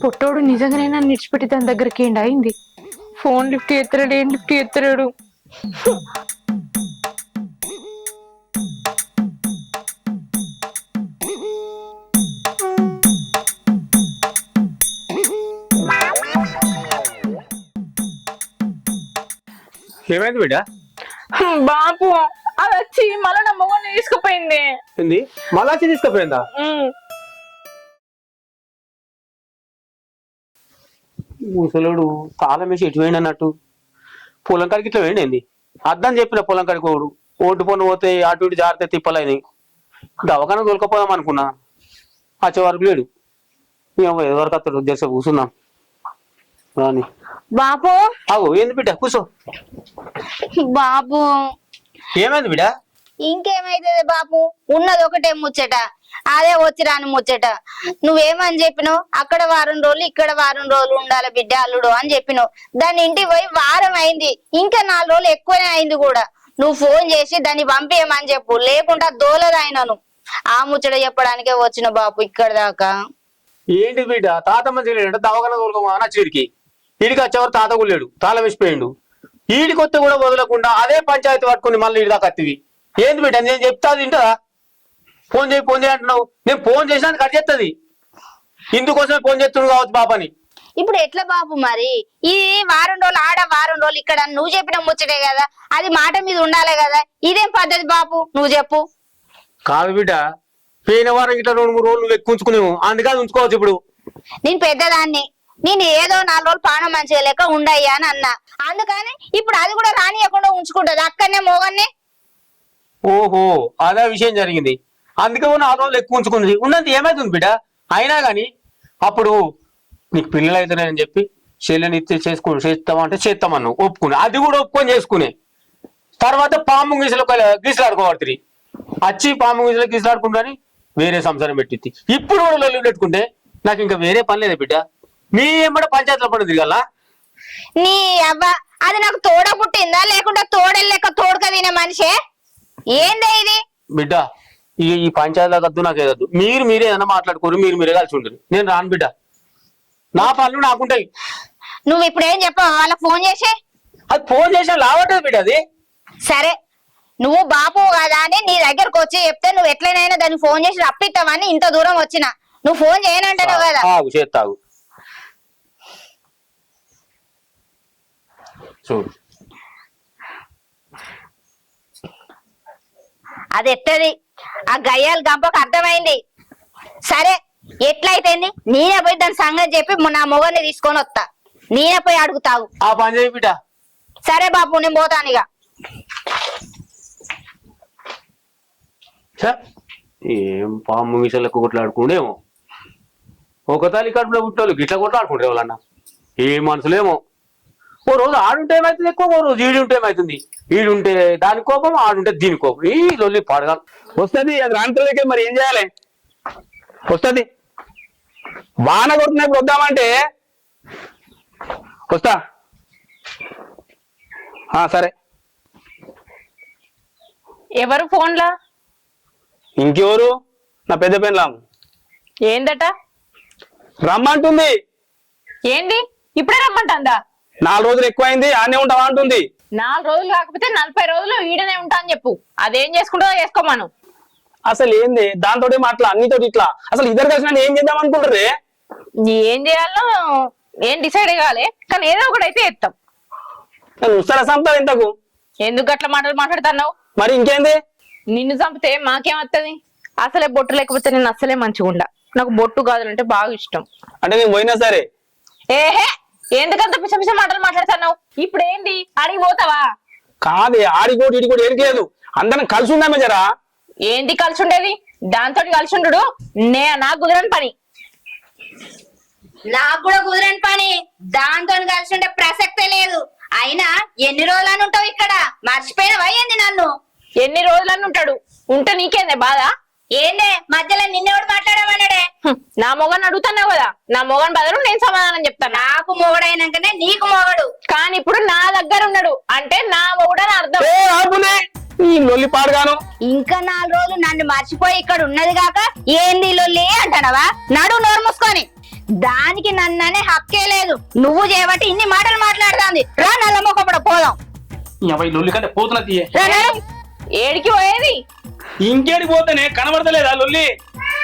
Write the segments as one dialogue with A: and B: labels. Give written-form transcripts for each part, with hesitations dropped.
A: పొట్టోడు నిజంగానే నన్ను విడిచిపెట్టి దాని దగ్గరికి ఏంటి అయింది. ఫోన్ లిఫ్ట్ చేస్తాడు, ఏం లిఫ్ట్ చేస్తాడు.
B: ఏమైంది బిడ్డ?
A: బాపు అది వచ్చి మళ్ళీ నా మొగని తీసుకుపోయింది.
B: ఏంది మళ్ళా వచ్చి తీసుకుపోయిందా? ముసలోడు తాళం వేసి ఎటు వేయండి అన్నట్టు పొలం కాడికి ఇట్లా వేయండి. ఏంది అర్థం చెప్పిన పొలం కాడికి పోడు ఓటు పన్ను పోతే అటు ఇటు జాగ్రత్త తిప్పలేని దవకాన దొరకపోదాం అనుకున్నా. వచ్చే వరకు లేడు. ఎవరికి అతడు ఉద్దేశం కూర్చున్నాం రాని.
A: బాపు
B: అవు ఏంది బిడ్డ కూర్చో.
C: బాపు
B: ఏమైంది బిడ్డ?
C: ఇంకేమైతుంది బాపు, ఉన్నది ఒకటే ముచ్చట, అదే వచ్చి రాని ముచ్చట. నువ్వేమని చెప్పినావు, అక్కడ వారం రోజులు ఇక్కడ వారం రోజులు ఉండాలి బిడ్డ అల్లుడు అని చెప్పినావు. దాని ఇంటికి పోయి వారం అయింది, ఇంకా 4 రోజులు ఎక్కువనే అయింది కూడా. నువ్వు ఫోన్ చేసి దాన్ని పంపేయమని చెప్పు, లేకుండా దోలదాయినను. ఆ ముచ్చట చెప్పడానికే వచ్చిన బాపు ఇక్కడ దాకా.
B: ఏంటి బిడ్డ తాతమ్మ చేయలేడు దవకాన దొరకమా చీడికి ఈడికి వచ్చేవారు తాత కూడా లేడు, తాళం వేసిపోయిండు. ఈడికి వస్తే కూడా వదలకుండా అదే పంచాయతీ పట్టుకుని మళ్ళీ ఈడి దాకా అత్తివి. ఏంది బిడ్డ నేను చెప్తా తింటదా? ఫోన్ చేయి అంటున్నావు. నేను ఫోన్ చేసినా కట్ చేస్తుంది. ఇందుకోసమే ఫోన్ చేస్తున్నాడు కావచ్చు బాబాని.
C: ఇప్పుడు ఎట్లా బాబు మరి? ఈ వారం రోజులు ఆడ వారం రోజులు ఇక్కడ నువ్వు చెప్పిన ముచ్చటే కదా, అది మాట మీద ఉండాలి కదా. ఇదేం పద్ధతి బాబు, నువ్వు చెప్పు.
B: కాదు బిడ్డ, పోయిన వారం ఇట్లా 2-3 రోజులు నువ్వు ఎక్కువ ఉంచుకునేవు, అందుకని ఉంచుకోవచ్చు. ఇప్పుడు
C: నేను పెద్దదాన్ని, నేను ఏదో 4 రోజులు పానం మంచిగా లేక ఉండయ్యా అని అన్నా, అందుకని ఇప్పుడు అది కూడా రానియకుండా ఉంచుకుంటది అక్కడనే మోగన్నే.
B: ఓహో అదే విషయం జరిగింది, అందుకే 4 రోజులు ఎక్కువ ఉంచుకున్నది. ఉన్నది ఏమైతుంది బిడ్డ? అయినా గాని అప్పుడు నీకు పిల్లలు అవుతున్నాయని చెప్పి చెల్లెని చేస్తామంటే చేస్తామన్నావు, ఒప్పుకునే. అది కూడా ఒప్పుకొని చేసుకునే తర్వాత పాము గీసలు గీసలాడుకోబడుతుంది. వచ్చి పాము గీసలు గీసలాడుకుంటాని వేరే సంసారం పెట్టింది. ఇప్పుడు కూడా లొల్లి పెట్టుకుంటే నాకు ఇంకా వేరే పని లేదా బిడ్డ? మీ ఏమంటే పంచాయతీలో పడి తిరగాల?
C: నీ అవ్వ అది నాకు తోడ పుట్టిందా, లేకుండా తోడెళ్ళక తోడుక తినే మనిషే? ఏందే ఇది
B: బిడ్డ? ఈ పంచాయతీలో వద్దు, నాకు ఏదద్దు. మీరే ఏదైనా మాట్లాడుకోరు, మీరే కలిసి ఉంటుంది. నేను రాను బిడ్డ, నా పనులు నాకుంటాయి.
C: నువ్వు ఇప్పుడు ఏం చెప్పావు వాళ్ళకి ఫోన్ చేసి?
B: అది ఫోన్ చేసినా లావట్లేదు బిడ్డ. అది సరే,
C: నువ్వు బాపు కదా అని నీ దగ్గరకు వచ్చి చెప్తే నువ్వు ఎట్లనైనా దాన్ని ఫోన్ చేసి రప్పిస్తావని ఇంత దూరం వచ్చిన. నువ్వు ఫోన్ చేయనంటావు కదా.
B: చేస్తావు చూడు.
C: అది ఎత్తది, ఆ గయ్యాల గంపకు అర్థమైంది. సరే ఎట్లయితే నేనే పోయి దాని సంగతి చెప్పి నా మొగన్ని తీసుకొని వస్తా, నేనే పోయి అడుగుతావు.
B: ఆ పని చేయి బిడ్డ.
C: సరే బాపు, నేను పోతాను ఇక.
B: ఏం పాము విషయాలకు కొట్లాడుకుండేమో, ఒక తల్లి కడుపులో పుట్టోళ్ళు గిట్లా కొట్లాడుకుంటారు వాళ్ళన్న. ఏ మనుషులేమో, ఓ రోజు ఆడుంటే ఏమవుతుంది ఎక్కువ, ఓ రోజు ఈడుంటే ఏమవుతుంది. ఈడుంటే దాని కోపం, ఆడుంటే దీని కోపం. ఈ లొల్లి పడగాలి
D: వస్తుంది. అది రాంట్లోకే మరి ఏం చేయాలి? వస్తుంది. వాన కొడుతున్నప్పుడు వద్దామంటే వస్తా. సరే.
A: ఎవరు ఫోన్లా?
D: ఇంకెవరు? నా పెద్ద పెన్లాం.
A: ఏందట?
D: రమ్మంటుంది.
A: ఏంది ఇప్పుడే రమ్మంటుందా?
D: 4 రోజులు ఎక్కువైంది, ఆనే ఉంటావా అంటుంది.
A: 4 రోజులు కాకపోతే 40 రోజులు ఈడనే ఉంటా అని చెప్పు. అదేం చేసుకుంటుందో చేసుకోమను.
D: అసలు ఏంది దాంతో అట్లా అన్నితో ఇట్లా? అసలు ఇద్దరు కలిసి ఏం చేద్దాం అనుకుంటారే?
A: ఏం చేయాలో ఏం డిసైడ్ కాలే, కానీ ఏదో ఒకటి అయితే ఎత్తాం.
D: నేను ఉస్తారా చంపుతావు ఇంతకు?
A: ఎందుకు అట్లా మాట్లాడుతున్నావు?
D: మరి ఇంకేంది?
A: నిన్ను చంపితే మాకేమత్తది? అసలే బొట్టు లేకపోతే నేను అసలే మంచిగా ఉండా. నాకు బొట్టు గాజులంటే బాగా ఇష్టం.
D: అంటే నేను పోయినా సరే.
A: ఏహే, ఎందుకంత పిచ్చ మాటలు మాట్లాడుతున్నావు? ఇప్పుడు ఏంది అడిగి పోతావా?
D: కాదే, ఆడికోటి ఇడికోటి ఏం లేదు, అందరం కలిసి ఉందామే జరా.
A: ఏంది కలిసి ఉండేది? దాంతో కలిసి ఉండు నాకు కుదరని పని.
C: నాకు కూడా కుదరని పని, దాంతో కలిసి ఉండే ప్రసక్తే లేదు. అయినా ఎన్ని రోజులని ఉంటావు ఇక్కడ? మర్చిపోయినవా ఏంది నన్ను?
A: ఎన్ని రోజులని ఉంటాడు? ఉంటే నీకేందే బాధ?
C: ఏందే మధ్యలో నిన్నెవడు మాట్లాడమన్నాడే?
A: నా మొగన్ అడుగుతున్నావు కదా, నా మొగన్ బదులు నేను సమాధానం చెప్తాను.
C: నాకు మొగడైనాకనే నీకు మొగడు.
A: కానీ ఇప్పుడు నా దగ్గర ఉన్నాడు అంటే నా మొగుడని అర్థం.
D: ఈ లొల్లి పాడుగాను.
C: ఇంకా 4 రోజులు నన్ను మర్చిపోయి ఇక్కడ ఉన్నది కాక ఏంది లొల్లి అంటానవా? నడు నోరు మూసుకొని. దానికి నన్ననే హక్కే లేదు. నువ్వు చేయబట్టి ఇన్ని మాటలు మాట్లాడుతుంది. రా నల్లమొకప్పుడు పోదాం.
D: అబ్బాయి లొల్లి కంటే పోతున్నా తీయే.
C: రా, నడు.
A: ఏడికి పోయేది?
D: ఇంకేడికి పోతేనే కనబడతలేదా లొల్లి?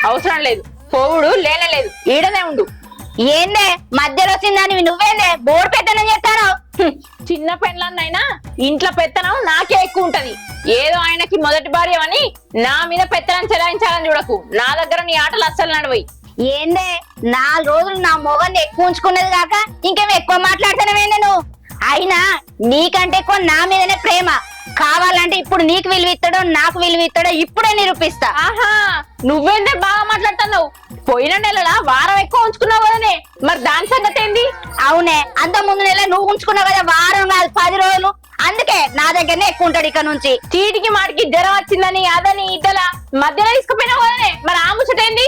A: అవసరం లేదు, పోవుడు లేనలేదు, ఈడనే ఉండు.
C: ఏందే మధ్యలో వచ్చిందని నువ్వేందే బోర్డు పెత్తనం చేస్తాను.
A: చిన్న పెళ్ళన్నైనా ఇంట్లో పెత్తనం నాకే ఎక్కువ ఉంటది. ఏదో ఆయనకి మొదటి భార్య అని నా మీద పెత్తనం చెలాయించాలని చూడకు. నా దగ్గర నీ ఆటలు అస్సలు నడవయి.
C: ఏందే 4 రోజులు నా మొగన్ని ఎక్కువ ఉంచుకున్నది కాక ఇంకేమో ఎక్కువ మాట్లాడుతున్నావేందే నువ్వు? అయినా నీకంటే ఎక్కువ నా మీదనే ప్రేమ. కావాలంటే ఇప్పుడు నీకు విలువిస్తాడో నాకు విలువిస్తాడో ఇప్పుడే నిరూపిస్తా.
A: ఆహా, నువ్వేందే బాగా మాట్లాడుతున్నావు? పోయిన నెలలా వారం ఎక్కువ ఉంచుకున్నావు కదనే, మరి దాని సంగతి ఏంది?
C: అవునే, అంత ముందు నెల నువ్వు ఉంచుకున్నావు కదా, వారం కాదు 10 రోజులు. అందుకే నా దగ్గరనే ఎక్కువ ఉంటాడు ఇక నుంచి.
A: చీటికి మాటికి జ్వరం వచ్చిందని అదని ఇద్దలా మధ్యలో తీసుకుపోయినావు కదనే, మరి ఆ ముచ్చటేంది?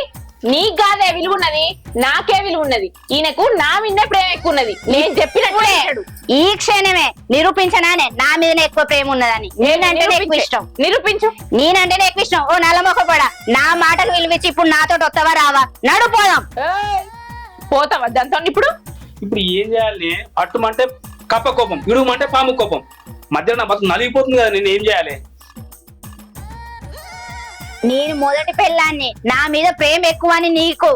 A: నీకు కాదే విలువ ఉన్నది, నాకే విలువ ఉన్నది. ఈయనకు నా మీదే ప్రేమ ఎక్కువ ఉన్నది. నేను చెప్పినట్టు
C: ఈ క్షణమే నిరూపించనానే నా మీదనే ఎక్కువ ప్రేమ ఉన్నదని. నేనంటేనే ఎక్కువ ఇష్టం.
A: నిరూపించు.
C: నేనంటేనే ఎక్కువ ఇష్టం. ఓ నల్లమొకపడా, నా మాటకు విలువిచ్చి ఇప్పుడు నాతో వస్తావా రావా? నడు పోదాం.
A: పోతావా దాంతో? ఇప్పుడు
D: ఇప్పుడు ఏం చేయాలి? అట్టుమంటే కప్ప కోపం, ఇడుమంటే పాము కోపం. మధ్య నా బతుకు నలిగిపోతుంది కదా, నేను ఏం చేయాలి?
C: నేను మొదటి పెళ్ళాన్ని, నా మీద ప్రేమ ఎక్కువ అని నీకు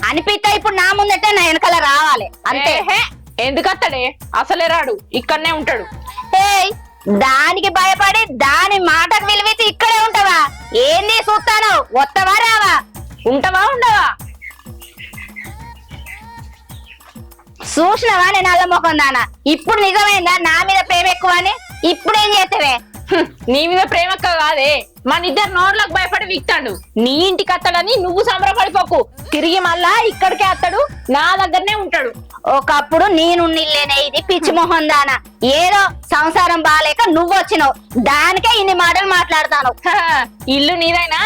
C: అనిపిస్తా. ఇప్పుడు నా ముందటే నా వెనకాల రావాలి అంతే.
A: ఎందుకత్తడే? అసలే రాడు, ఇక్కడనే ఉంటాడు.
C: ఏయ్, దానికి భయపడి దాని మాటకు విలువిచ్చి ఇక్కడే ఉంటావా? ఏంది చూస్తాను, వస్తావా రావా?
A: ఉంటావా ఉండవా?
C: చూసినవా నేను నల్లమొఖం దానా? ఇప్పుడు నిజమైందా నా మీద ప్రేమ ఎక్కువ అని? ఇప్పుడు ఏం చేస్తావే?
A: నీ మీద ప్రేమక్క కాదే, మన ఇద్దరు నోర్లకు భయపడి విక్తాడు. నీ ఇంటికి అత్తడని నువ్వు సంబరపడిపోకు. తిరిగి మళ్ళా ఇక్కడికే అత్తడు, నా దగ్గరనే ఉంటాడు.
C: ఒకప్పుడు నేను నిల్లేనే ఇది పిచ్చి మొహం దానా. ఏదో సంసారం బాలేక నువ్వు వచ్చినావు, దానికే ఇన్ని మాటలు మాట్లాడతాను.
A: ఇల్లు నీదైనా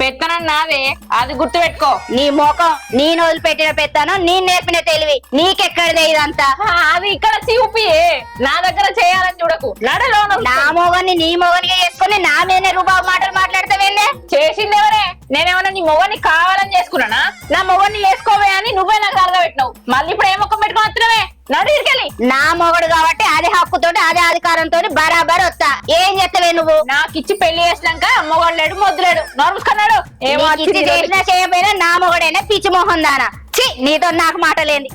A: పెత్తనం నాదే, అది గుర్తు పెట్టుకో.
C: నీ ముఖం నేను వదిలిపెట్టిన పెత్తాను, నేను నేర్పిన తెలివి నీకెక్కడిదే ఇదంతా?
A: అది ఇక్కడ చూపియే, నా దగ్గర చేయాలని చూడకు. నడలోను
C: నా మొగన్ని నీ మొగనిగా చేసుకుని నా మీదనే రూబాబు మాటలు మాట్లాడతావేందే?
A: చేసింది ఎవరే? నేనేమన్నా నీ మొగన్ని కావాలని చేసుకున్నానా? నా మొగన్ని వేసుకోవే అని నువ్వే నాకు అరగబెట్టినావు. మళ్ళీ ఇప్పుడు ఏ ముఖం పెట్టుకుని వస్తున్నావే? నడు ఇరికెళ్ళి.
C: నా మొగడు కాబట్టి అదే హక్కుతోటి అదే అధికారంతో బరాబర్ వస్తా. ఏం చెప్తావే నువ్వు?
A: నాకిచ్చి పెళ్లి చేసినాక మొగడు లేడు మొద్దులేడు, నోరుముసుకున్నాడు. ఏమో
C: చేసినా చేయకపోయినా నా మొగడైనా పిచ్చి మొహం దానా. ఛీ, నీతో నాకు మాటలేంది.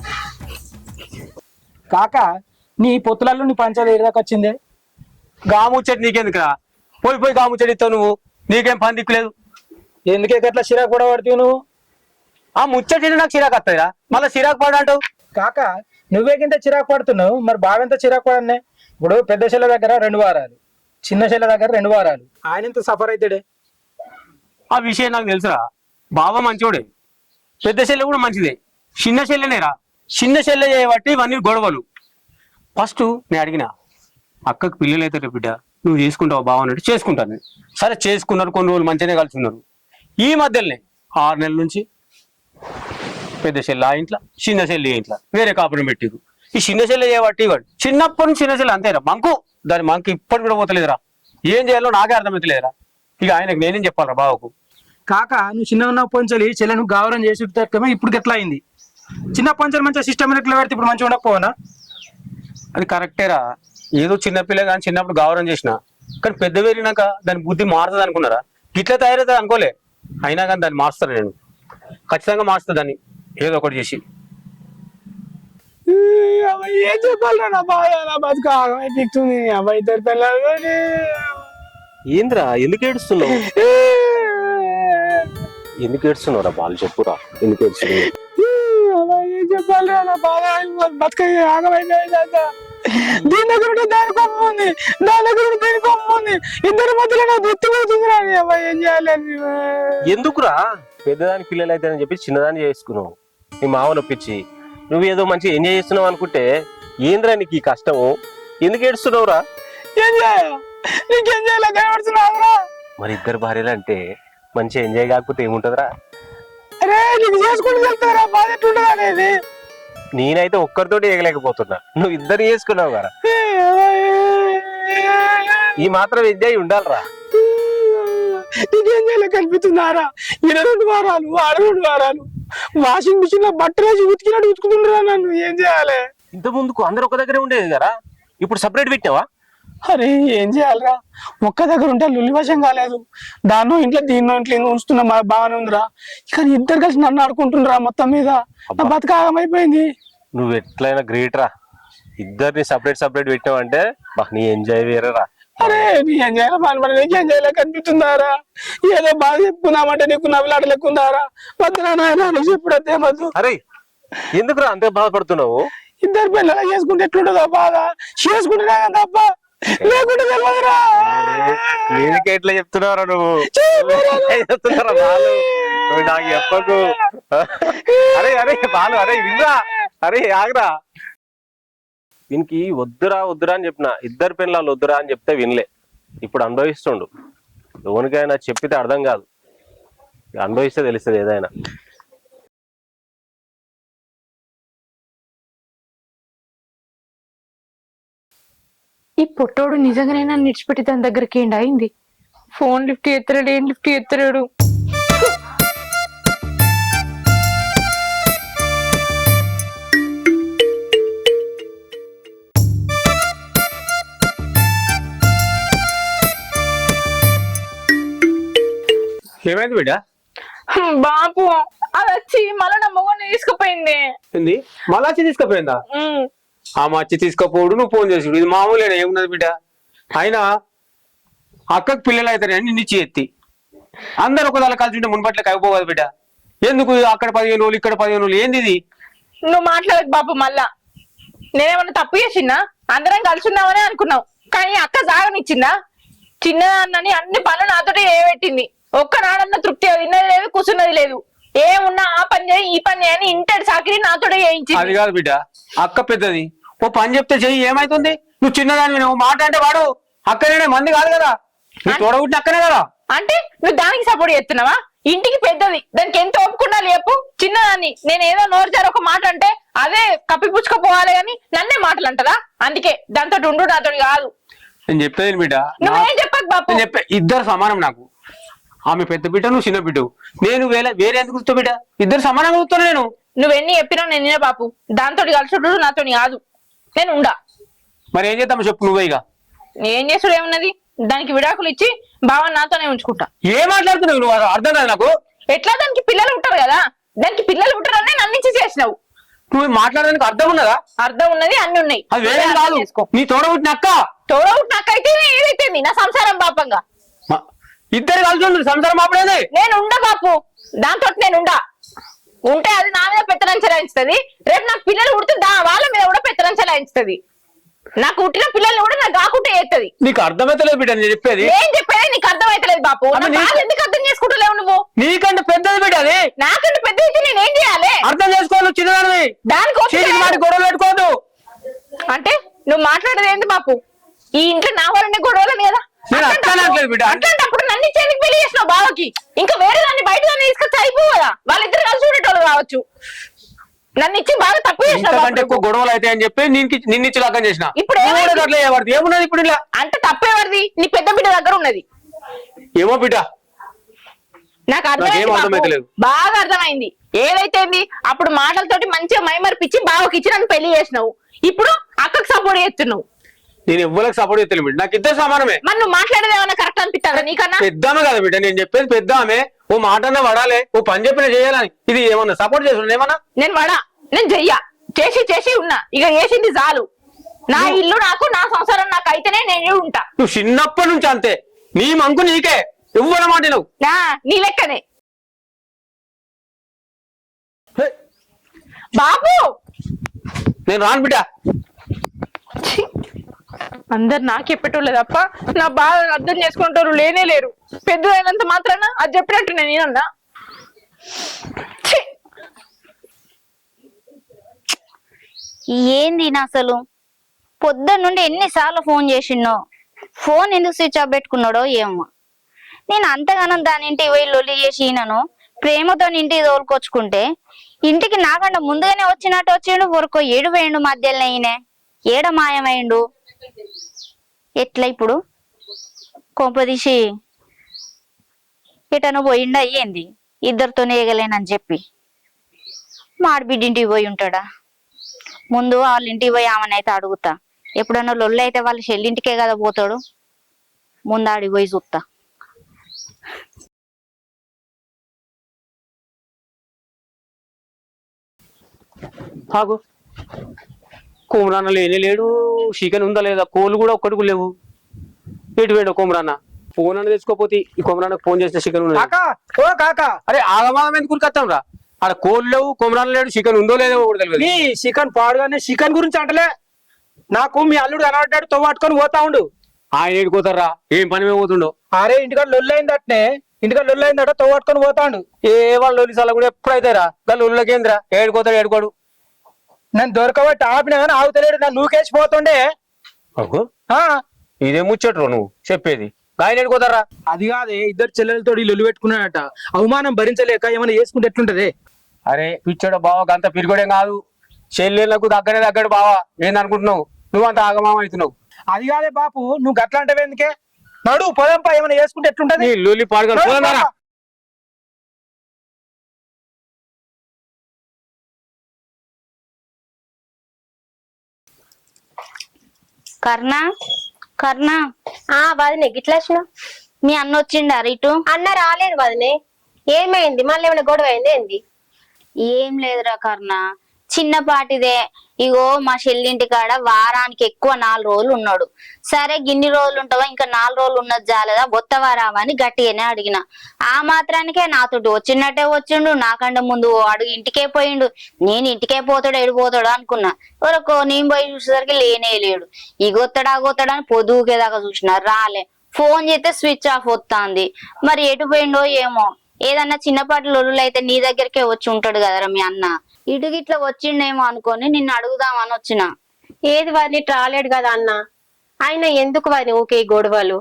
E: కాక నీ పొత్తులలో నీ పంచాలు ఏడు దాకా వచ్చిందే?
B: గాముచ్చటి నీకెందుకురా? పోయి గాముచ్చటి ఇస్తావు నువ్వు. నీకేం పని దిక్కులేదు.
E: ఎందుకే గట్లా చిరాకు కూడా పడుతావు నువ్వు?
B: ఆ ముచ్చటి నాకు చిరాకు వస్తాయిరా, మళ్ళీ చిరాకు పడంటావు.
E: కాక నువ్వేకింత చిరాకు పడుతున్నావు, మరి బావెంత చిరాకు పడనే? ఇప్పుడు పెద్ద చెల్ల దగ్గర 2 వారాలు, చిన్న చెల్ల దగ్గర 2 వారాలు. ఆయన ఎంత సఫర్ అవుతాడే?
B: ఆ విషయం నాకు తెలుసురా. బావ మంచోడే, పెద్ద చెల్లె కూడా మంచిదే, చిన్న చెల్లెనేరా. చిన్న చెల్లె చేయబట్టి ఇవన్నీ గొడవలు. ఫస్ట్ నేను అడిగిన అక్కకు పిల్లలు అయితే బిడ్డ నువ్వు చేసుకుంటావు బావ అన్నట్టు. చేసుకుంటాను. సరే చేసుకున్నారు, కొన్ని రోజులు మంచిగానే కలిసి ఉన్నారు. ఈ మధ్యలోనే 6 నెలల నుంచి పెద్ద చెల్లె ఆ ఇంట్లో, చిన్న చెల్లె ఇంట్లో వేరే కాపురం పెట్టిరు. ఈ చిన్న చెల్లె చేయబట్టి వాడు చిన్నప్పటి నుంచి చిన్న చెల్లె అంతేరా మంకు. దాని మంకు ఇప్పటి కూడా పోతలేదురా. ఏం చేయాలో నాకే అర్థమవుతలేదురా. ఇక ఆయనకు నేనేం చెప్పాలరా బావకు?
E: కాక నువ్వు చిన్న ఉన్న పొంచలి చెల్లెను గౌరవం చేసి తక్కువ ఇప్పుడు ఎట్లా అయింది? చిన్న పొంచలు మంచిగా సిస్టమ్ ఎట్లా పెడితే ఇప్పుడు మంచిగా ఉండకపోవనా?
B: అది కరెక్టేరా. ఏదో చిన్నపిల్ల కానీ చిన్నప్పుడు గౌరవం చేసిన, కానీ పెద్ద పెరిగినాక దాని బుద్ధి మారుతుంది అనుకున్నారా? గిట్లా తయారవుతుంది అనుకోలే. అయినా కానీ దాన్ని మారుస్తాను నేను, ఖచ్చితంగా మారుస్తా దాన్ని ఏదో ఒకటి చేసి.
E: ఏం చెప్పాలరా నా బాధ, నా బతుకు ఆగమైపోతుంది. అబ్బాయి ఇద్దరు పిల్లలు.
F: ఏంద్రా ఎందుకు ఏడుస్తున్నావు? ఎందుకు ఏడుస్తున్నావురా? వాళ్ళు చెప్పురా ఎందుకు ఏడుస్తున్నావు?
E: ఏం చెప్పాలరా నా బాధ, బతుక ఆగమైపోయింది. దీని దగ్గర ఉంటే దాని కొమ్మ ఉంది, దాని దగ్గర ఉంటే దీని కొమ్మ ఉంది. ఇద్దరి మధ్యలో నా గుర్తు పడుతుందిరా. ఏం చేయాలి?
F: ఎందుకురా? పెద్దదాని పిల్లలు అవుతారని చెప్పి చిన్నదాన్ని చేసుకున్నావు. నీ మావ నొప్పించి నువ్వు ఏదో మంచిగా ఎంజాయ్ చేస్తున్నావు అనుకుంటే ఏంద్రా నీకు ఈ కష్టము? ఎందుకు ఏడుస్తున్నావురా?
E: ఏం చేయాలి? నీకేం చేయాలి? కనబడుతున్నావురా?
F: మరి ఇద్దరు భార్యలు అంటే మంచిగా ఎంజాయ్ కాకపోతే ఏముంటదిరా?
E: అరే నీకు చేసుకుంటూ వెళ్తారా? బాధ ఎట్లుంటది అనేది.
F: నేనైతే ఒక్కరితోటి ఏగలేకపోతున్నా, నువ్వు ఇద్దరు చేసుకున్నావు కదా. ఈ మాత్రం ఎంజాయ్ ఉండాలిరా.
E: నీకేం చేయాలి కనిపిస్తున్నారా? ఈడ 2 వారాలు, ఆడ 2 వారాలు. వాషింగ్ మిషన్ లో బట్టలు వేసి ఉతికినట్టు ఉతుకుతుండ్రా నన్ను. ఏం చేయాలి?
F: ఇంత ముందుకు అందరు ఒక దగ్గరే ఉండేది కదా, ఇప్పుడు సపరేట్ పెట్టినావా?
E: అరే ఏం చేయాలరా, ఒక్క దగ్గర ఉంటే లొల్లి వశం కాలేదు. దాన్నో ఇంట్లో దీన్నో ఇంట్లో ఉంచుతున్నా బాగానే ఉందిరా. కానీ ఇద్దరు కలిసి నన్ను ఆడుకుంటుండ్రా మొత్తం మీద. నా బతకాగమైపోయింది.
F: నువ్వు ఎట్లయినా గ్రేట్ రా, ఇద్దరిని సపరేట్ పెట్టావంటే నీ ఎంజాయ్ వేరేరా.
E: అరే నీ ఏం చేయాలి బాధపడ, నీకు ఏం చేయాలి కనిపిస్తుందారా? ఏదో బాధ చెప్పుకుందామంటే నీకు నవ్వులాట లెక్కుందారా? వద్దురా నాయన, నువ్వు చెప్పుడైతే వద్దు.
F: అరే ఎందుకురా అంతే బాధపడుతున్నావు?
E: ఇద్దరు పిల్లలు చేసుకుంటే ఎట్లుంటుందో బాధ. చేసుకుంటున్నా తప్ప లేకుంటే తెలియదురా.
F: వీడికి ఎట్లా చెప్తున్నారా నువ్వు? చెప్తున్నారా బాలు? నువ్వు నాకు చెప్పకు. అరే అరే బాలు, అరే వినరా, అరే ఆగరా. దీనికి వద్దురా అని చెప్పిన, ఇద్దరు పిల్లలు వద్దురా అని చెప్తే వినలే. ఇప్పుడు అనుభవిస్తుండు. ఎవరికైనా చెప్పితే అర్థం కాదు, అనుభవిస్తే తెలుస్తుంది ఏదైనా.
A: ఈ పొట్టోడు నిజంగానే నన్ను విడిచిపెట్టి దాని దగ్గరికి ఏంటి అయింది. ఫోన్ లిఫ్ట్ ఎత్తరాడు, ఏం లిఫ్ట్ ఎత్తరాడు.
B: ఏమైంది బిడ్డ?
A: బాపు అది వచ్చి మళ్ళీ నా మొగని తీసుకుపోయింది.
B: ఏంది మళ్ళా వచ్చి తీసుకుపోయిందా? ఆ మచ్చి తీసుకపోడు, నువ్వు ఫోన్ చేసుడు, ఇది మామూలేనా? ఏమున్నది బిడ్డ? అయినా అక్కకు పిల్లలు అవుతారని నిన్నిచ్చి ఎత్తి అందరు ఒకదాని కలిసి ఉంటే మున్పట్లకి అయిపోవాలి బిడ్డ. ఎందుకు అక్కడ 15 రోజులు ఇక్కడ 15 రోజులు? ఏంది ఇది?
A: నువ్వు మాట్లాడదు బాపు. మళ్ళా నేనేమన్నా తప్పు చేసినా? అందరం కలిసి ఉన్నామని అనుకున్నావు, కానీ అక్క జాగనిచ్చిందా? చిన్నదాన్నని అన్ని పనులు నాతోటి ఏవెట్టింది. ఒక్కనాడన్న తృప్తి విన్నది లేదు, కూర్చున్నది లేదు. ఏమున్నా ఆ పని చేయి ఈ పని అని ఇంటడి సాకిరి నాతోటే చేయించింది.
B: అది కాదు బిడ్డ, అక్క పెద్దది, ఓ పని చెప్తే చెయ్యి, ఏమైతుంది? నువ్వు చిన్నదాన్ని, నువ్వు మాట అంటే వాడు అక్కనే, మంది కాదు కదా, నువ్వు తోడబుట్టిన అక్కనే కదా.
A: అంటే నువ్వు దానికి సపోర్ట్ చేస్తున్నావా? ఇంటికి పెద్దది, దానికి ఎంత ఒప్పుకున్నా చెప్పు. చిన్నదాన్ని నేను ఏదో నోరు జారు ఒక మాట అంటే అదే కప్పిపుచ్చుకోపోవాలి కానీ నన్నే మాటలు అంటదా? అందుకే దాంతో ఉండు, నాతో కాదు.
B: నేను చెప్పేది బిడ్డ,
A: నువ్వేం చెప్పకు బాపు.
B: నేను చెప్పే ఇద్దరు సమానం. నాకు ఆమె పెద్ద బిడ్డ, నువ్వు చిన్న బిడ్డ. నేను వేరే ఎందుకు కూర్చో బిడ్డ? ఇద్దరు సమానంగా కూర్చోను నేను.
A: నువ్వెన్ని చెప్పినా నేను బాపు, దాంతో కలిసి నాతో కాదు, నేను ఉండా.
B: మరి ఏం చేద్దాం చెప్పు నువ్వే. ఇక
A: ఏం చేసుడు ఏమున్నది? దానికి విడాకులు ఇచ్చి బావని నాతోనే ఉంచుకుంటా.
B: ఏం మాట్లాడుతున్నావు నువ్వు? అర్థం కాదు నాకు.
A: ఎట్లా? దానికి పిల్లలు ఉంటారు కదా, దానికి పిల్లలు ఉంటారని నన్ను ఇచ్చి చేసినావు.
B: నువ్వు మాట్లాడడానికి అర్థం ఉన్నదా?
A: అర్థం ఉన్నది, అన్ని ఉన్నాయి.
B: అది వేరే కాదు, నీ తోడబుట్టిన అక్క.
A: తోడవుట్ నాకైతే ఏదైతే నా సంసారం పాపంగా.
B: ఇద్దరు కలిసి ఉంటుంది సంసారం ఆపడేది.
A: నేను ఉండ బాపు, దాంతో నేను ఉంటే అది నా మీద పెత్తనం చెలాయిస్తుంది. రేపు నాకు పిల్లలు పుడితే వాళ్ళ మీద కూడా పెత్తనం చెలాయిస్తుంది. నాకు పుట్టిన పిల్లల్ని కూడా నాకు కాకుంటే చేస్తుంది.
B: నీకు అర్థమైతలేదు బిడ్డ నేను చెప్పేది.
A: నేను చెప్పేది నీకు అర్థమైతలేదు బాపు. ఎందుకు అర్థం చేసుకుంటలేవు నువ్వు?
B: నీకంటే పెద్దది బిడ్డ అది.
A: నాకంటే పెద్ద అయితే నేనేం చేయాలి?
B: అర్థం చేసుకోవాలి చిన్నదానివి.
A: దానికోసం
B: గొడవలు పెట్టుకోవద్దు.
A: అంటే నువ్వు మాట్లాడేది ఏంటి బాపు? ఈ ఇంట్లో నా వాళ్ళనే గొడవలని కదా. అట్లాంటప్పుడు నన్ను ఇచ్చేందుకు పెళ్లి చేసినావు బావకి? ఇంకా వేరే దాన్ని బయట దాన్ని తీసుకొచ్చి అయిపోదా? వాళ్ళిద్దరు కలిసి ఉండేటోళ్ళు కావచ్చు. నన్ను ఇచ్చి బాగా తప్పు చేసినావు.
B: ఎక్కువ గొడవలు అయితే అని చెప్పి నిన్నిచ్చి లగ్గం చేసిన.
A: ఇప్పుడు
B: ఏమున్నది ఇప్పుడు ఇలా?
A: అంటే తప్పేవారిది? నీ పెద్ద బిడ్డ దగ్గర ఉన్నది.
B: ఏమో బిడ్డ,
A: నాకు అర్థమైంది, బాగా అర్థమైంది. ఏదైతే అప్పుడు మాటలతోటి మంచిగా మైమర్పిచ్చి బావకి ఇచ్చి నన్ను పెళ్లి చేసినావు. ఇప్పుడు అక్కకు సపోర్ట్ చేస్తున్నావు.
B: నేను ఎవ్వరికి సపోర్ట్ చేస్తాను బిడ్డ, నాకు ఇద్దరు సమానమే.
A: మరి నువ్వు మాట్లాడేది ఏమన్నా కరెక్ట్ అనిపిస్తుందా నీకన్నా?
B: పెద్దామే కదా బిడ్డ, నేను చెప్పేది పెద్ద ఆమె. ఓ మాట అన్నా పడాలి, ఓ పని చెప్పినా చేయాలని. ఇది ఏమన్నా సపోర్ట్ చేస్తున్నా? ఏమన్నా
A: నేను వడా, నేను చెయ్యా, చేసి ఉన్నా. ఇక చేసింది చాలు. నా ఇల్లు నాకు, నా సంసారం నాకు అయితేనే నేను ఉంటా.
B: నువ్వు చిన్నప్పటి నుంచి అంతే, నీ మంకు నీకే, ఎవ్వర మాట నువ్వు.
A: నీ లెక్కనే బాబు.
B: నేను రాను బిడ్డ.
A: అందరు నాకు చెప్పేటోళ్ళు తప్ప నా బాధ అర్థం చేసుకునేటోళ్ళు లేనే లేరు. పెద్ద అయినంత మాత్రాన అది చెప్పినట్టు నేనన్నా.
C: ఏంది అసలు? పొద్దున్న నుండి ఎన్నిసార్లు ఫోన్ చేసిన్నో, ఫోన్ ఎందుకు స్విచ్ ఆఫ్ పెట్టుకున్నాడో ఏమో. నేను అంతగానం దాని ఇంటికి పోయి లొల్లి చేసి ఈయనను ప్రేమతో ఇంటికి తోలుకొచ్చుకుంటే ఇంటికి నాకంటే ముందుగానే వచ్చినట్టు వచ్చిండు. ఊరుకో ఏడు వేయండు మధ్యలో ఈయనే ఏడ మాయమైండు. ఎట్లా ఇప్పుడు? కొంపదీసి ఎటనో పోయిండా ఏంది? ఇద్దరితోనే ఎగలేనని చెప్పి మా ఆడబిడ్డింటికి పోయి ఉంటాడా? ముందు వాళ్ళ ఇంటికి పోయి ఆమెనైతే అడుగుతా. ఎప్పుడన్నా లొల్లి అయితే వాళ్ళ చెల్లింటికే కదా పోతాడు. ముందు ఆడికి పోయి చూస్తా.
B: ఆగు, కుమరాన్న లేనే లేడు, చికెన్ ఉందా లేదా, కోళ్ళు కూడా ఒక్కడికి లేవు. ఎటు వేడు కుమరాన్న? ఫోన్ అన్న తెచ్చుకోపోతే ఈ కుమరాన్నకు ఫోన్ చేసిన చికెన్ ఉన్నది.
E: కాకా ఓ కాకా,
B: అరే ఆగమాగం ఎందుకు ఉరికొత్తాం రా? ఆడ కోళ్ళు లేవు, కుమరాన్న లేడు, చికెన్ ఉందో లేదో కూడా తెలియదు.
E: నీ చికెన్ పాడుగానే చికెన్ గురించి అంటలే. నాకు మీ అల్లుడు కనబడ్డాడు, తవ్వాటుకొని పోతా ఉండు.
B: ఆయన ఏడుకోతారా? ఏం పని మీద పోతుండో?
E: అరే ఇంటికాడ లొల్లైందట్నే, ఇంటికాడ లొల్లైందట, తవ్వాటుకొని పోతాండు.
B: ఏ వాళ్ళు ఒలిసాల కూడా ఎప్పుడైతే రా గల్లు ఉళ్ళకేంద్రా? ఏడుకోతాడు ఏడుకోడు.
E: నన్ను దొరకబట్టి ఆపినా కానీ ఆగుతలేడు, నన్ను నూకేసి పోతుండే.
B: అగో,
E: ఆ
B: ఇదే ముచ్చట్రు నువ్వు చెప్పేది. ఆయన ఏడుకోతారా?
E: అది కాదే, ఇద్దరు చెల్లెలతో లొల్లి పెట్టుకున్నాడట. అవమానం భరించలేక ఏమైనా చేసుకుంటే ఎట్లుంటది?
B: అరే పిచ్చోడ బావ, అంత పిరిగొడేం కాదు. చెల్లెళ్ళకు దగ్గరే బావా. ఏందనుకుంటున్నావు? నువ్వు అంత ఆగమాగం అవుతున్నావు.
E: అది కాదే బాపు, నువ్వు గట్లా అంటే ఎందుకే? నడు పొలంపా, ఏమైనా చేసుకుంటే ఎట్లుంటది?
B: నీ లొల్లి పాడుగా
C: కర్ణ కర్ణ,
A: వదినే గిట్లా వచ్చినావు?
C: మీ అన్న వచ్చిండా ఇటు?
A: అన్న రాలేదు వదినే. ఏమైంది? మళ్ళీ ఏమైనా గొడవ అయింది ఏంది?
C: ఏం లేదురా కర్ణ, చిన్నపాటిదే. ఇగో మా చెల్లింటి కాడ వారానికి ఎక్కువ 4 రోజులు ఉన్నాడు. సరే గిన్ని రోజులు ఉంటావా, ఇంకా 4 రోజులు ఉన్నది జాలేదా, వత్తవారావా అని గట్టిగానే అడిగిన. ఆ మాత్రానికే నాతోటి వచ్చినట్టే వచ్చిండు. నాకంటే ముందు అడుగు ఇంటికే పోయిండు. నేను ఇంటికే పోతాడు ఎడిపోతాడు అనుకున్నా. ఎవరో నేను పోయి చూసేసరికి లేనే లేడు. ఇగొత్తడా గొత్తడా అని పొద్దుకేదాకా చూసిన, రాలే. ఫోన్ చేస్తే స్విచ్ ఆఫ్ వస్తుంది. మరి ఎటు పోయిండో ఏమో. ఏదన్నా చిన్నపాటి లొల్లులు అయితే నీ దగ్గరికే వచ్చి ఉంటాడు కదరా మీ అన్న. ఇటు గిట్లా వచ్చిండేమో అనుకొని నిన్ను అడుగుదామని వచ్చిన.
A: ఏది వదిలి రాలేడు కదా అన్న. ఆయన ఎందుకు వారిని ఊకే ఈ గొడవలు?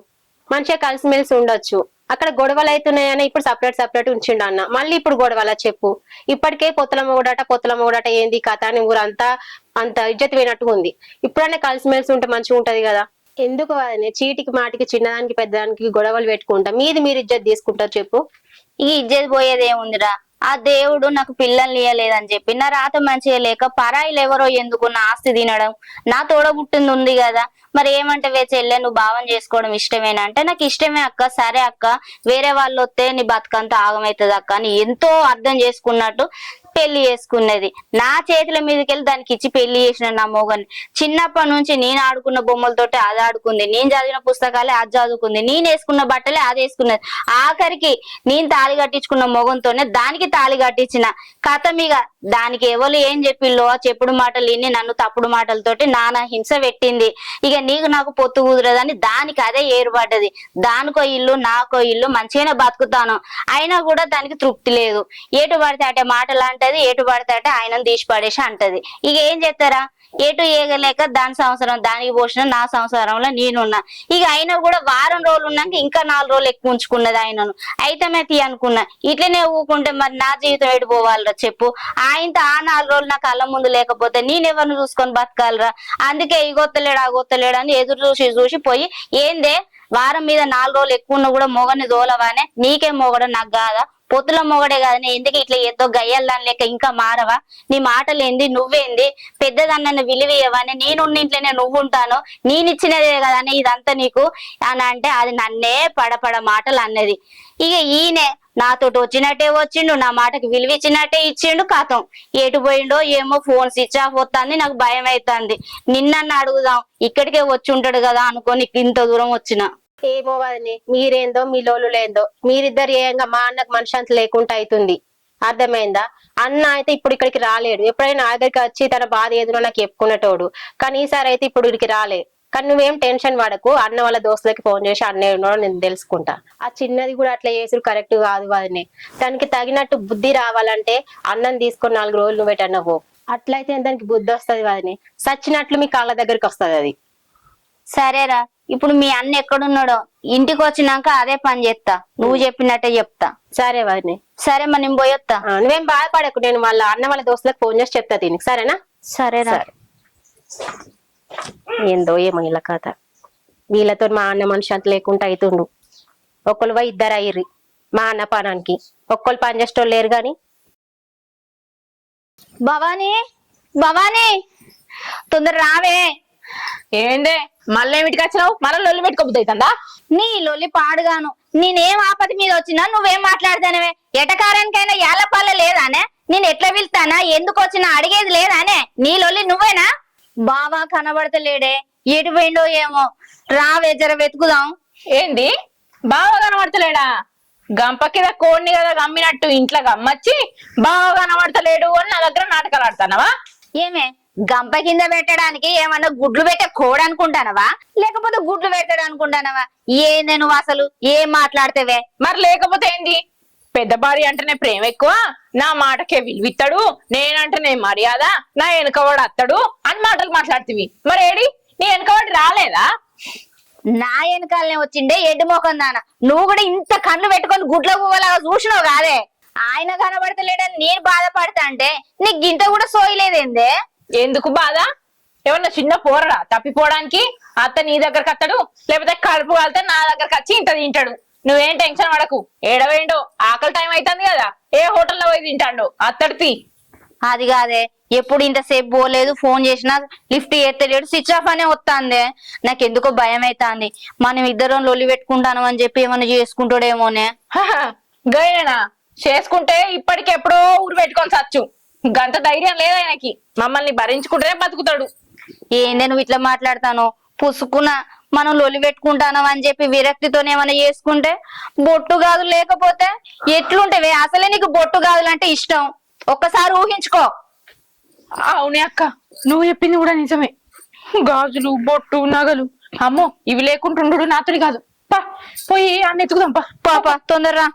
A: మంచిగా కలిసిమెలిసి ఉండొచ్చు. అక్కడ గొడవలు అవుతున్నాయని ఇప్పుడు సపరేట్ ఉంచిండు అన్న. మళ్ళీ ఇప్పుడు గొడవలా చెప్పు? ఇప్పటికే పొత్తుల మొగుడట ఏంది కథ అని ఊరంతా అంత ఇజ్జత్ పోయినట్టుగా ఉంది. ఇప్పుడన్నా కలిసిమెలిసి ఉంటే మంచిగా ఉంటది కదా. ఎందుకు వారిని చీటికి మాటికి చిన్నదానికి పెద్దదానికి గొడవలు పెట్టుకుంటా మీరు ఇజ్జత్ తీసుకుంటారు చెప్పు?
C: ఈ ఇజ్జత్ పోయేదేముందిరా, ఆ దేవుడు నాకు పిల్లల్ని ఇయ్యలేదని చెప్పి నా రాత మంచిగా లేక పరాయిలు ఎవరో ఎందుకు నా ఆస్తి తినడం. నా తోడబుట్టింది ఉంది కదా, మరి ఏమంటే చెల్లె నువ్వు భావం చేసుకోవడం ఇష్టమేనా అంటే, నాకు ఇష్టమే అక్క. సరే అక్క, వేరే వాళ్ళు వస్తే నీ బతుకంతా ఆగమవుతుంది అక్క అని ఎంతో అర్థం చేసుకున్నట్టు పెళ్లి చేసుకున్నది. నా చేతుల మీదకెళ్ళి దానికి ఇచ్చి పెళ్లి చేసిన నా మొగని. చిన్నప్పటి నుంచి నేను ఆడుకున్న బొమ్మలతోటి అది ఆడుకుంది, నేను చదివిన పుస్తకాలే అది చదువుకుంది, నేను వేసుకున్న బట్టలే అది వేసుకున్నది. ఆఖరికి నేను తాళి కట్టించుకున్న మొగంతోనే దానికి తాళి కట్టించిన కథమిగ. దానికి ఎవరు ఏం చెప్పిల్లో చెప్పుడు మాటలు విని నన్ను తప్పుడు మాటలతోటి నానా హింస పెట్టింది. ఇక నీకు నాకు పొత్తు కుదరదని దానికి అదే ఏర్పడ్డది. దానికో ఇల్లు నాకో ఇల్లు, మంచిగానే బతుకుతాను. అయినా కూడా దానికి తృప్తి లేదు. ఏటు పడితే అటే మాటలు అంటది, ఏటు పడితే అటే ఆయనను తీసి పడేసి అంటది. ఇక ఏం చేస్తారా, ఎటు ఏగలేక దాని సంవత్సరం దానికి పోసిన, నా సంవత్సరంలో నేనున్నా. ఇక అయినా కూడా వారం రోజులు ఉన్నాక ఇంకా 4 రోజులు ఎక్కువ ఉంచుకున్నది ఆయనను. అయితమే తీ అనుకున్నా. ఇట్లనే ఊకుంటే మరి నా జీవితం ఎడిపోవాలరా చెప్పు? ఆయనతో ఆ 4 రోజులు నా కళ్ళ ముందు లేకపోతే నేనెవరిని చూసుకొని బతకాలరా? అందుకే ఇగొత్తలేడు ఆగొత్తలేడు అని ఎదురు చూసి పోయి, ఏందే వారం మీద 4 రోజులు ఎక్కువ ఉన్నా కూడా మొగని దోలవానే, నీకే మొగడం నాకు కాదా? పొత్తుల మొగడే కాదని ఎందుకు ఇట్లా ఏదో గయ్యాలని లెక్క ఇంకా మారవా? నీ మాటలు ఏంది, నువ్వేంది? పెద్దదన్న విలువేయవని నేనున్న ఇంట్లోనే నువ్వు ఉంటాను, నేనిచ్చినదే కదని ఇదంతా నీకు అని అంటే, అది నన్నే పడపడ మాటలు అన్నది. ఇక ఈయనే నాతోటి వచ్చినట్టే వచ్చిండు, నా మాటకి విలువ ఇచ్చినట్టే ఇచ్చిండు. కథం ఎటు పోయిండో ఏమో, ఫోన్ స్విచ్ ఆఫ్ వస్తుంది. నాకు భయం అవుతుంది. నిన్నన్న అడుగుదాం, ఇక్కడికే వచ్చి ఉంటాడు కదా అనుకొని ఇంత దూరం వచ్చిన.
A: ఏమో వదినే, మీరేందో మీ లోలులేందో, మీరిద్దరు ఏంగా మా అన్నకు మనశ్శాంతి లేకుండా అవుతుంది. అర్థమైందా? అన్న అయితే ఇప్పుడు ఇక్కడికి రాలేడు. ఎప్పుడైనా నా దగ్గరికి వచ్చి తన బాధ ఏదో నాకు చెప్పుకునేటోడు. కానీ ఈసారి అయితే ఇప్పుడు ఇక్కడికి రాలే. కానీ నువ్వేం టెన్షన్ పడకు. అన్న వాళ్ళ దోస్తులకి ఫోన్ చేసి అన్నయ్య ఉన్నాడో నేను తెలుసుకుంటా. ఆ చిన్నది కూడా అట్లా చేసుడు కరెక్ట్ కాదు వదినే. దానికి తగినట్టు బుద్ధి రావాలంటే అన్నం తీసుకొని 4 రోజులు నువ్వు ఎటన్నా పో. అట్లయితే దానికి బుద్ధి వస్తుంది వదినే. సచ్చినట్లు మీ కాళ్ళ దగ్గరికి వస్తుంది అది.
C: సరేరా, ఇప్పుడు మీ అన్న ఎక్కడున్నాడో ఇంటికి వచ్చినాక అదే పని చేస్తా, నువ్వు చెప్పినట్టే చెప్తా.
A: సరే వదినే.
C: సరే మరి నేను పోయొత్తా.
A: నువ్వేం బాధపడకు, నేను వాళ్ళ అన్న వాళ్ళ దోస్తులకు ఫోన్ చేసి చెప్తా దీనికి. సరేనా?
C: సరేరా.
A: ఏందో ఏమో ఇలా కథ. వీళ్ళతో మా అన్న మనశ్శాంతి లేకుండా అవుతుండు. ఒకళ్ళు పోయి 2 అయ్యిర్రి మా అన్న పానానికి. ఒక్కళ్ళు పని చేసేటోళ్ళు లేరు గాని
C: భవానీ భవానీ తొందర రావే.
A: ఏందే మళ్ళీ ఏమిటికి వచ్చినావు? మళ్ళీ లొల్లి పెట్టుకోబుద్ది అవుతుందా?
C: నీ లొల్లి పాడుగాను. నేనేం ఆపద మీద వచ్చినా నువ్వేం మాట్లాడతానవే? ఎటకారానికైనా ఏళ్ళపాల లేదానే? నేను ఎట్లా పిలుస్తానా? ఎందుకు వచ్చినా అడిగేది లేదానే? నీ లొల్లి నువ్వేనా? బావా కనబడతలేడే, ఎటు పోయిండో ఏమో. రావే జర వెతుకుదాం.
A: ఏంది బాగా కనబడతలేడా? గంప కింద కోడిని కదా గమ్మినట్టు ఇంట్లో గమ్మచ్చి బాగా కనబడతలేడు అని నా దగ్గర నాటకాలు ఆడతానవా?
C: ఏమే గంప కింద పెట్టడానికి ఏమన్నా గుడ్లు పెట్టే కోడ్ అనుకుంటానవా, లేకపోతే గుడ్లు పెట్టాడు అనుకుంటానవా? ఏందే నువ్వు అసలు ఏం మాట్లాడతావే?
A: మరి లేకపోతే ఏంది? పెద్ద భార్య అంటేనే ప్రేమ ఎక్కువ, నా మాటకే విలువిస్తాడు, నేనంటేనే మర్యాద, నా వెనకవాడు అత్తడు అని మాటలు మాట్లాడుతీవి. మరి ఏడి నీ వెనకవాడు రాలేదా?
C: నా వెనకాలనే వచ్చిండే ఎడ్డు మోకం దాన. నువ్వు కూడా ఇంత కళ్ళు పెట్టుకొని గుడ్ల పువ్వలాగా చూసినావు కాదే? ఆయన కనబడతలేడని నేను బాధపడతా అంటే నీకు గింత కూడా సోయలేదేందే?
A: ఎందుకు బాధ? ఏమన్నా చిన్న పోరడా తప్పిపోవడానికి? అత్త నీ దగ్గరకు అత్తడు, లేకపోతే కడుపు కాలితే నా దగ్గరకు వచ్చి ఇంత తింటాడు. నువ్వేం టెన్షన్ పడకు. ఏడవేండో ఆకలి టైం అవుతుంది కదా, ఏ హోటల్లో పోయి తింటాడు అత్తడితి.
C: అది కాదే, ఎప్పుడు ఇంతసేపు పోలేదు, ఫోన్ చేసినా లిఫ్ట్ ఎత్తలేడు, స్విచ్ ఆఫ్ అనే వస్తాందే. నాకు ఎందుకో భయం అవుతాంది. మనం ఇద్దరం లొల్లి పెట్టుకుంటాను అని చెప్పి ఏమన్నా చేసుకుంటాడేమోనే.
A: గైనా చేసుకుంటే ఇప్పటికెప్పుడో ఊరు పెట్టుకొని సచ్చు. గంత ధైర్యం లేదు ఆయనకి. మమ్మల్ని భరించుకుంటేనే బతుకుతాడు.
C: ఏందే నువ్వు ఇట్లా మాట్లాడతాను? పుసుకున్నా మనం లొల్లి పెట్టుకుంటాను అని చెప్పి విరక్తితోనే ఏమైనా చేసుకుంటే బొట్టు గాజులు లేకపోతే ఎట్లుంటవే? అసలే నీకు బొట్టు గాజులు అంటే ఇష్టం. ఒక్కసారి ఊహించుకో.
A: అవునే అక్క, నువ్వు చెప్పింది కూడా నిజమే. గాజులు, బొట్టు, నగలు, అమ్మో ఇవి లేకుంటుండు నాతోని కాదు. పా పోయి అన్ని ఎత్తుకుదాం పా.
C: పాప తొందరరా.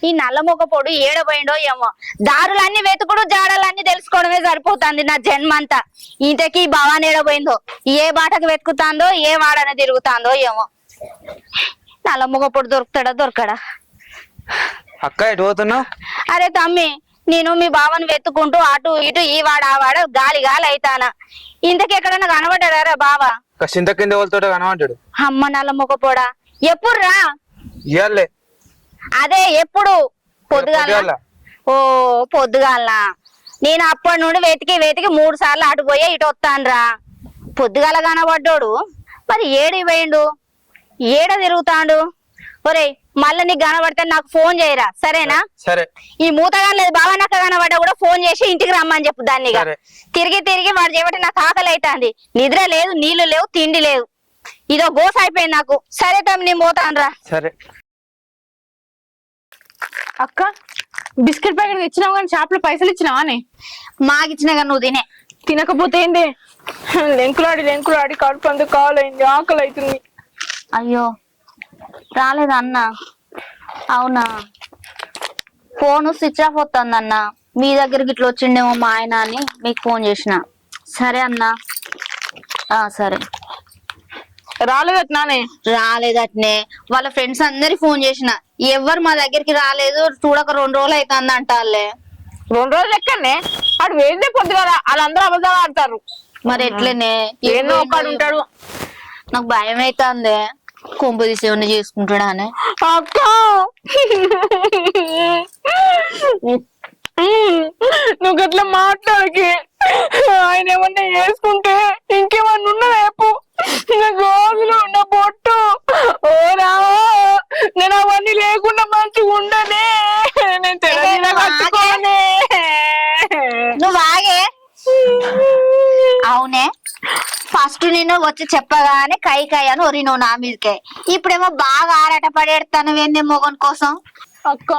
C: ఈ నల్ల మొగ పొడు ఏడబోయిండో ఏమో. దారులన్నీ వెతుకుడు, జాడలన్నీ తెలుసుకోవడమే సరిపోతుంది నా జన్మంతా. ఇంతకీ భవాన్ ఏడబోయిందో, ఏ బాటకు వెతుకుతాందో, ఏ వాడన తిరుగుతాందో ఏమో. నల్ల మొగ పొడు దొరుకుతాడా దొరకడా?
F: అక్క ఎటు పోతున్నావు?
C: అరే తమ్మి, నేను మీ బావని వెతుకుంటూ అటు ఇటు ఈ వాడ ఆ వాడ గాలి గాలి అయితానా. ఇంతకెక్కడన్నా కనబడ్డారా బావా?
F: చింత కింద వాళ్ళతో కనబడ్డాడు.
C: అమ్మ నల్ల మొగ పొడా, ఎప్పుడు రా?
F: ఇయ్యాలే.
C: అదే ఎప్పుడు? పొద్దుగాల. ఓ పొద్దుగాల. నేను అప్పటి నుండి వెతికి వెతికి 3 సార్లు అటు పోయే ఇటు వస్తానురా. పొద్దుగాల కనబడ్డాడు, మరి ఏడి పోయిండు, ఏడ తిరుగుతాండు? ఒరేయ్ మళ్ళీ నీకు కనబడితే నాకు ఫోన్ చేయరా, సరేనా?
F: సరే.
C: ఈ మూతగా లేదు బావా, నాకు కనబడ్డా కూడా ఫోన్ చేసి ఇంటికి రమ్మని చెప్పు దాన్ని. తిరిగి తిరిగి వాడు చేయబట్టి నాకు ఆకలి అవుతుంది. నిద్ర లేదు, నీళ్లు లేవు, తిండి లేదు. ఇదో గోస అయిపోయింది నాకు. సరే తమ్మి నేను పోతానురా.
F: సరే.
A: అక్క బిస్కెట్ ప్యాకెట్ తెచ్చినావు కానీ షాప్ లో పైసలు ఇచ్చినావానే?
C: మాకిచ్చినా కానీ నువ్వు తినే.
A: తినకపోతే ఏంది? లెంకులాడి కడుపు అంతా కాలైంది, ఆకలి అవుతుంది.
C: అయ్యో రాలేదు అన్న. అవునా, ఫోన్ స్విచ్ ఆఫ్ వస్తుంది అన్న. మీ దగ్గరికి ఇట్లా వచ్చిండేమో మా ఆయన అని మీకు ఫోన్ చేసిన. సరే అన్న. సరే.
A: రాలేదట్నానే?
C: రాలేదట్నే. వాళ్ళ ఫ్రెండ్స్ అందరికి ఫోన్ చేసిన, ఎవరు మా దగ్గరికి రాలేదు, చూడక 2 రోజులు అవుతుంది అంటారులే.
A: 2 రోజులు ఎక్కడనే? వాడు వేస్తే పొద్దు కదా, వాళ్ళందరూ అబద్ధాలు ఆడతారు.
C: మరి ఎట్లనే?
A: ఏదో ఒకడు ఉంటాడు.
C: నాకు భయం అవుతుంది, కొంపు తీసి ఏమన్నా చేసుకుంటాడా అని.
A: అక్క నువ్వు గట్లా మాట్లాడకి. ఆయన ఏమన్నా వేసుకుంటే ఇంకేమన్నా ఉన్నదా చెప్పు? నా గాజులు, నా బొట్టు, ఓ రావా, నేను అవన్నీ లేకుండా మంచిగా ఉండనే. నేను తెలంగాణ కట్టుకోనే.
C: నువ్వు ఆగే. అవునే, ఫస్ట్ నేను వచ్చి చెప్పగానే కై కై అని ఒరినవు నా మీదకే. ఇప్పుడేమో బాగా ఆరాట పడేస్తాను ఏంది మొగన్ కోసం.
A: అక్క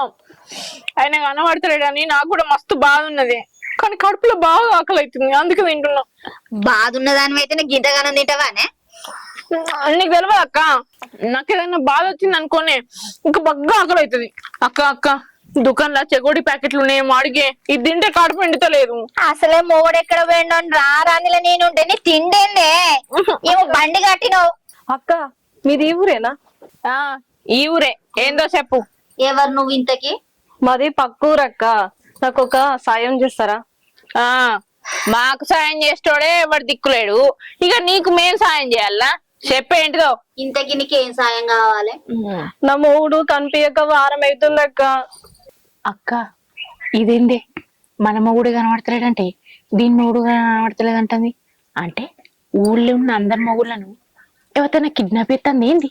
A: ఆయన కనబడతాడని నాకు కూడా మస్తు బాధ ఉన్నది, కానీ కడుపులో బాగా ఆకలి అవుతుంది, అందుకే తింటున్నా.
C: బాధ ఉన్నదాని అయితే నాకు గింతగానం తింటావానే?
A: నీకు తెలియదు అక్క, నాకు ఏదైనా బాధ వచ్చింది అనుకోనే ఇంకా బాగా ఆకలి అవుతుంది. అక్క దుకాణంలో చెకోడి ప్యాకెట్లు ఉన్నాయేమో అడిగే, ఇది తింటే కడుపు ఎండుతలేదు.
C: అసలే మొగడు ఎక్కడ పోయిండో రానిలా నేనుంటే నీ తిండేందే. ఏమో బండి కట్టినావు.
G: అక్క మీది ఈ ఊరేనా?
A: ఈ ఊరే. ఏందో చెప్పు.
C: ఎవరు నువ్వు ఇంతకి?
G: మాది పక్కూరక్క, నాకు ఒక సాయం చేస్తారా?
A: మాకు సాయం చేసేటోడే ఎవడు దిక్కులేడు, ఇక నీకు మేం సాయం చేయాలా? చెప్పేంటిదో.
C: ఇంతకి నీకేం సాయం కావాలి?
G: నా మొగుడు కనిపించక వారం అవుతుంది అక్క.
A: అక్క ఇదేంది మన మొగుడు కనబడతలేడంటే దీని మొగుడు కనబడతలేదంటది. అంటే ఊళ్ళో ఉన్న అందరి మొగుళ్ళను ఎవరైనా కిడ్నాప్ చేస్తుంది ఏంది?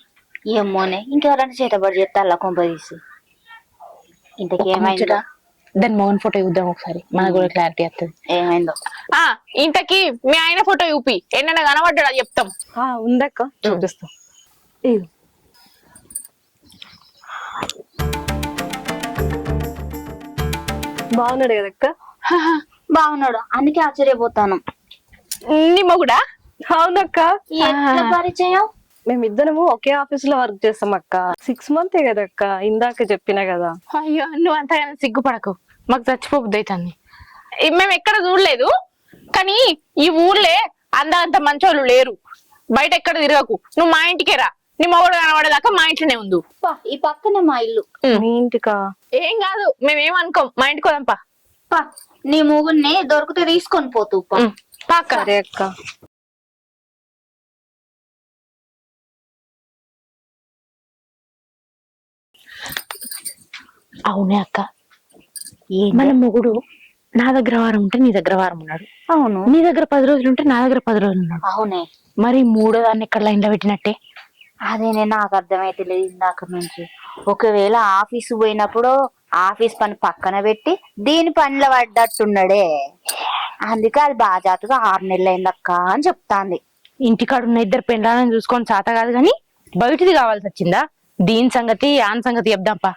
C: ఏమోనే ఇంకెవరైనా చేతబడి చేస్తే అలా కొంప తీసి ఇంతకేమైందో
A: దాని మొగన్ ఫోటో చూద్దాం ఒకసారి, మనకు కూడా క్లారిటీ వస్తుంది.
C: ఏమైందో
A: ఇంతకి మీ ఆయన ఫోటో చూపి, ఎన్న కనబడ్డా చెప్తాం.
G: ఉందక్క చూపిస్తా. ఇదిగో. బాగున్నాడు కదక్క?
C: బాగున్నాడు, అందుకే ఆశ్చర్యపోతాను.
A: నీ మొగుడా?
G: అవునక్క.
C: ఎట్లా పరిచయం?
G: మేమిద్దరము ఒకే ఆఫీస్ లో వర్క్ చేస్తాం అక్క. 6 months కదక్క, ఇందాక చెప్పినా కదా.
A: అయ్యో నువ్వు అంతగానే సిగ్గుపడకు, మాకు చచ్చిపోబుద్ది అవుతుంది. మేము ఎక్కడ చూడలేదు, కానీ ఈ ఊర్లే అంత మంచోళ్ళు లేరు. బయట ఎక్కడ తిరగకు, నువ్వు మా ఇంటికే రా. నీ మొగుడు కనబడేదాకా మా ఇంట్లోనే ఉండు.
C: ఈ పక్కనే మా ఇల్లు.
G: మీ ఇంటికా?
A: ఏం కాదు, మేమేం అనుకోం, మా ఇంటికి వదంపా.
C: నీ మొగుడిని దొరికితే తీసుకొని పోతూ
A: పాక.
G: సరే అక్క.
A: అవునే అక్క, మన మొగుడు నా దగ్గర వారం ఉంటే నీ దగ్గర వారం ఉన్నాడు.
C: అవును,
A: నీ దగ్గర 10 రోజులు ఉంటే నా దగ్గర 10 రోజులు ఉన్నాడు.
C: అవునే.
A: మరి 3వ దాన్ని ఎక్కడ లైన్ లో పెట్టినట్టే?
C: అదేనే నాకు అర్థమైతే లేదు ఇందాక నుంచి. ఒకవేళ ఆఫీసు పోయినప్పుడు ఆఫీస్ పని పక్కన పెట్టి దీని పనిలో పడ్డట్టున్నాడే, అందుకే అది బాజాతుగా 6 నెలలు అయిందక్క అని చెప్తాంది.
A: ఇంటికాడున్న 2 పెండ్లాలను చూసుకొని చాత కాదు గాని బయటిది కావాల్సి వచ్చిందా? దీని సంగతి ఆన్ సంగతి చెప్దాం పా.